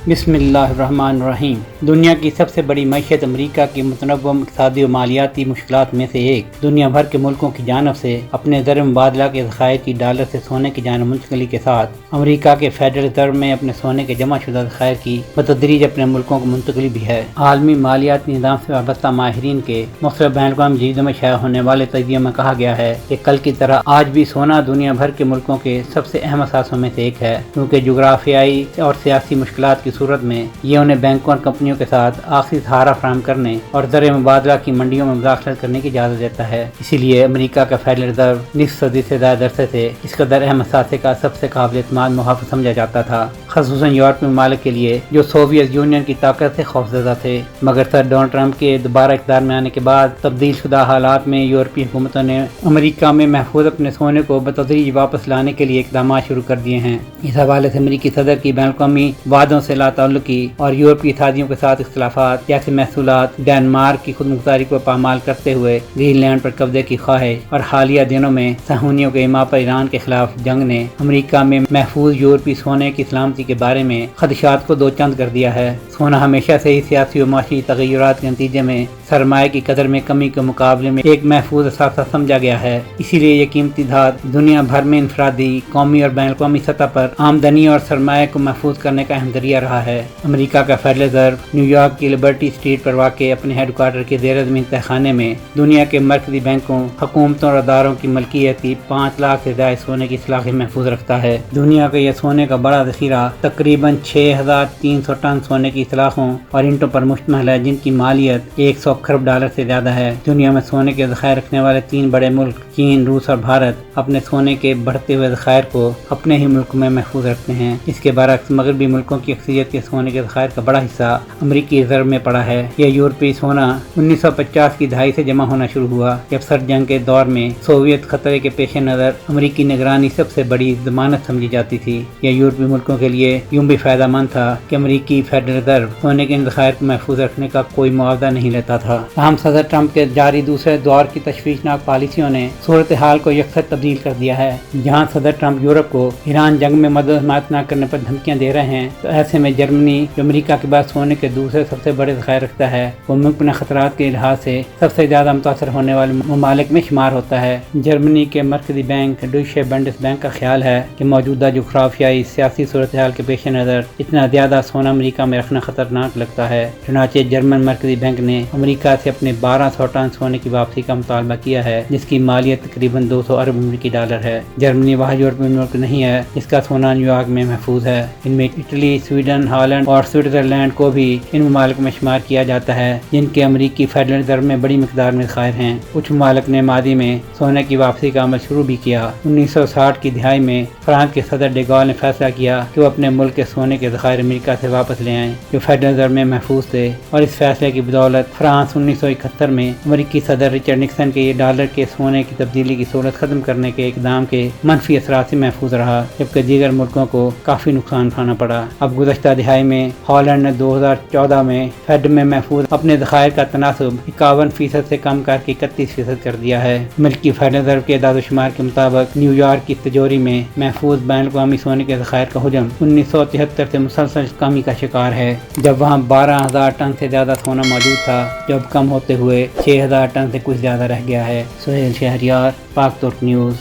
بسم اللہ الرحمن الرحیم۔ دنیا کی سب سے بڑی معیشت امریکہ کی متنوع اقتصادی و مالیاتی مشکلات میں سے ایک دنیا بھر کے ملکوں کی جانب سے اپنے زر مبادلہ کے ذخائر کی ڈالر سے سونے کی جانب منتقلی کے ساتھ امریکہ کے فیڈرل ریزرو میں اپنے سونے کے جمع شدہ ذخائر کی بتدریج اپنے ملکوں کو منتقلی بھی ہے۔ عالمی مالیاتی نظام سے وابستہ ماہرین کے مختلف بین الاقوامی جریدوں میں شائع ہونے والے تجزیوں میں کہا گیا ہے کہ کل کی طرح آج بھی سونا دنیا بھر کے ملکوں کے سب سے اہم اثاثوں میں سے ایک ہے، کیونکہ جغرافیائی اور سیاسی مشکلات کی صورت میں یہ انہیں بینکوں اور کمپنیوں کے ساتھ آخری سہارا فراہم کرنے اور زر مبادلہ کی منڈیوں میں مداخلت کرنے کی اجازت دیتا ہے۔ اسی لیے امریکہ کا فیڈرل ریزرو نصف صدی سے زیادہ عرصے سے اس قدر اہم اثاثے کا سب سے قابل اعتماد محافظ سمجھا جاتا تھا، خصوصاً یورپی ممالک کے لیے جو سوویت یونین کی طاقت سے خوفزدہ تھے۔ مگر صدر ڈونلڈ ٹرمپ کے دوبارہ اقتدار میں آنے کے بعد تبدیل شدہ حالات میں یورپی حکومتوں نے امریکہ میں محفوظ اپنے سونے کو بتدریج واپس لانے کے لیے اقدامات شروع کر دیے ہیں۔ اس حوالے سے امریکی صدر کی بین الاقوامی وعدوں سے لا تعلقی اور یورپی اتحادیوں کے ساتھ اختلافات جیسے محصولات، ڈنمارک کی خود مختاری کو پامال کرتے ہوئے گرین لینڈ پر قبضے کی خواہش اور حالیہ دنوں میں صہیونیوں کے ایما پر ایران کے خلاف جنگ نے امریکہ میں محفوظ یورپی سونے کی سلامتی کے بارے میں خدشات کو دو چند کر دیا ہے۔ سونا ہمیشہ سے ہی سیاسی و معاشی تغیرات کے نتیجے میں سرمایہ کی قدر میں کمی کے مقابلے میں ایک محفوظ اثاثہ سمجھا گیا ہے۔ اسی لیے یہ قیمتی دھات دنیا بھر میں انفرادی، قومی اور بین الاقوامی سطح پر آمدنی اور سرمایہ کو محفوظ کرنے کا اہم ذریعہ رہا ہے۔ امریکہ کا فیڈرل ریزرو نیو یارک کی لبرٹی اسٹریٹ پر واقع اپنے ہیڈ کوارٹر کے زیر زمین تہخانے میں دنیا کے مرکزی بینکوں، حکومتوں اور اداروں کی ملکیت کی 5 لاکھ سے زائد سونے کی صلاحیت محفوظ رکھتا ہے۔ دنیا کا یہ سونے کا بڑا ذخیرہ تقریباً 6300 ٹن سونے کی سلاخوں اور اینٹوں پر مشتمل ہے، جن کی مالیت 100 کھرب ڈالر سے زیادہ ہے۔ دنیا میں سونے کے ذخائر رکھنے والے 3 بڑے ملک چین، روس اور بھارت اپنے سونے کے بڑھتے ہوئے ذخائر کو اپنے ہی ملک میں محفوظ رکھتے ہیں۔ اس کے برعکس مغربی ملکوں کی اکثریت کے سونے کے ذخائر کا بڑا حصہ امریکی ریزرو میں پڑا ہے۔ یہ یورپی سونا 1950 کی دہائی سے جمع ہونا شروع ہوا، جب سرد جنگ کے دور میں سوویت خطرے کے پیش نظر امریکی نگرانی سب سے بڑی ضمانت سمجھی جاتی تھی۔ یہ یورپی ملکوں کے لیے یوں بھی فائدہ مند تھا کہ امریکی فیڈرل ریزرو سونے کے ذخائر کو محفوظ رکھنے کا کوئی معاوضہ نہیں لیتا تھا۔ تاہم صدر ٹرمپ کے جاری دوسرے دور کی تشویشناک پالیسیوں نے صورتحال کو یکسر تبدیل کر دیا ہے۔ جہاں صدر ٹرمپ یورپ کو ایران جنگ میں مدد حمایت نہ کرنے پر دھمکیاں دے رہے ہیں، تو ایسے میں جرمنی، جو امریکہ کے بعد سونے کے دوسرے سب سے بڑے ذخائر رکھتا ہے، وہ ملک میں خطرات کے لحاظ سے سب سے زیادہ متاثر ہونے والے ممالک میں شمار ہوتا ہے۔ جرمنی کے مرکزی بینک ڈوئچے بنڈس بینک کا خیال ہے کہ موجودہ جغرافیائی سیاسی صورتحال کے پیش نظر اتنا زیادہ سونا امریکہ میں رکھنا خطرناک لگتا ہے۔ چنانچہ جرمن مرکزی بینک نے امریکہ سے اپنے 1200 ٹن سونے کی واپسی کا مطالبہ کیا ہے، جس کی مالیت تقریباً 200 ارب امریکی ڈالر ہے۔ جرمنی واحد یورپی ملک نہیں ہے جس کا سونا نیو یارک میں محفوظ ہے۔ ان میں اٹلی، سویڈن، ہالینڈ اور سوئٹزرلینڈ کو بھی ان ممالک میں شمار کیا جاتا ہے جن کے امریکی فیڈرل ریزرو میں بڑی مقدار میں ذخائر ہیں۔ کچھ ممالک نے ماضی میں سونے کی واپسی کا عمل شروع بھی کیا۔ 1960 کی دہائی میں فرانس کے صدر ڈی گال نے فیصلہ کیا کہ وہ اپنے ملک کے سونے کے ذخائر امریکہ سے واپس لے آئیں، جو فیڈرل ریزرو میں محفوظ تھے، اور اس فیصلے کی بدولت فرانس 1971 میں امریکی صدر رچرڈ نکسن کے ڈالر کے سونے کی تبدیلی کی صورت ختم کرنے کے اقدام کے منفی اثرات سے محفوظ رہا، جبکہ دیگر ملکوں کو کافی نقصان اٹھانا پڑا۔ اب گزشتہ دہائی میں ہالینڈ نے 2014 میں فیڈ میں محفوظ اپنے ذخائر کا تناسب 51% سے کم کر کے 31% کر دیا ہے۔ ملکی فیڈرل ریزرو کے اعداد و شمار کے مطابق نیو یارک کی تجوری میں محفوظ بین الاقوامی سونے کے ذخائر کا حجم 1973 سے مسلسل کمی کا شکار ہے، جب وہاں 12,000 ٹن سے زیادہ سونا موجود تھا، جو اب کم ہوتے ہوئے 6,000 ٹن سے کچھ زیادہ رہ گیا ہے۔ سہیل شہریار، پاک ترک نیوز۔